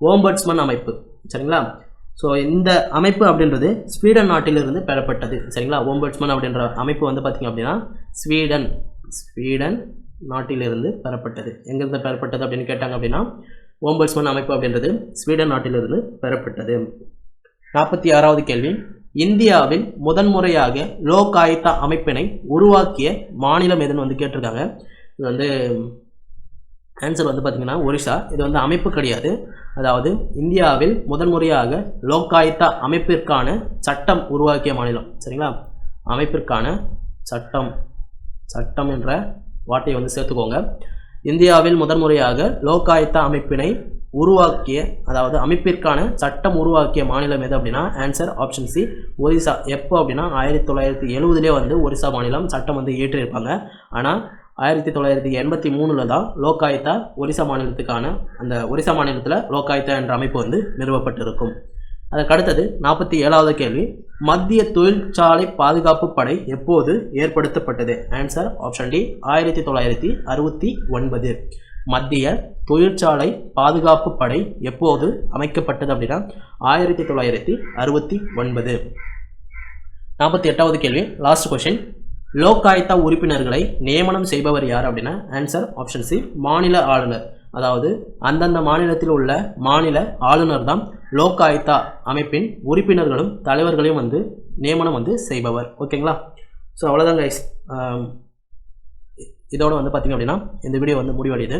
ஓம்பட்ஸ்மன் அமைப்பு. சரிங்களா, ஸோ இந்த அமைப்பு அப்படின்றது ஸ்வீடன் நாட்டிலிருந்து பெறப்பட்டது. சரிங்களா, ஓம்பட்ஸ்மன் அப்படின்ற அமைப்பு வந்து பார்த்திங்க அப்படின்னா ஸ்வீடன் நாட்டிலிருந்து பெறப்பட்டது. எங்கிருந்து பெறப்பட்டது அப்படின்னு கேட்டாங்க அப்படின்னா ஓம்பட்ஸ்மன் அமைப்பு அப்படின்றது ஸ்வீடன் நாட்டிலிருந்து பெறப்பட்டது. 46வது கேள்வி, இந்தியாவில் முதன்முறையாக லோக் ஆயுக்தா அமைப்பினை உருவாக்கிய மாநிலம் எதுன்னு வந்து கேட்டிருக்காங்க. இது வந்து ஆன்சர் வந்து பார்த்திங்கன்னா ஒரிசா. இது வந்து அமைப்பு கிடையாது. அதாவது இந்தியாவில் முதன்முறையாக லோக் ஆயுக்தா அமைப்பிற்கான சட்டம் உருவாக்கிய மாநிலம். சரிங்களா, அமைப்பிற்கான சட்டம் என்ற வார்த்தையை வந்து சேர்த்துக்கோங்க. இந்தியாவில் முதன்முறையாக லோக் ஆயுக்தா அமைப்பினை உருவாக்கிய, அதாவது அமைப்பிற்கான சட்டம் உருவாக்கிய மாநிலம் எது அப்படின்னா ஆன்சர் ஆப்ஷன் சி, ஒரிசா. எப்போ அப்படின்னா 1970 வந்து ஒரிசா மாநிலம் சட்டம் வந்து இயற்றியிருப்பாங்க. ஆனால் 1983 தான் லோக் ஆயுக்தா ஒரிசா மாநிலத்துக்கான அந்த ஒரிசா மாநிலத்தில் லோக் ஆயுக்தா என்ற அமைப்பு வந்து நிறுவப்பட்டிருக்கும். அதற்கடுத்தது 47வது கேள்வி, மத்திய தொழிற்சாலை பாதுகாப்பு படை எப்போது ஏற்படுத்தப்பட்டது? Answer option D, 1969. மத்திய தொழிற்சாலை பாதுகாப்பு படை எப்போது அமைக்கப்பட்டது அப்படின்னா 1969. 48வது கேள்வி, லாஸ்ட் கொஸ்டின், லோக் ஆயுக்தா உறுப்பினர்களை நியமனம் செய்பவர் யார் அப்படின்னா ஆன்சர் ஆப்ஷன் சி, மாநில ஆளுநர். அதாவது அந்தந்த மாநிலத்தில் உள்ள மாநில ஆளுநர் தான் லோக் ஆயுக்தா அமைப்பின் உறுப்பினர்களும் தலைவர்களையும் வந்து நியமனம் வந்து செய்பவர். ஓகேங்களா? ஸோ அவ்வளோதான் கைஸ். இதோட வந்து பார்த்திங்க அப்படின்னா இந்த வீடியோ வந்து முடிவடையுது.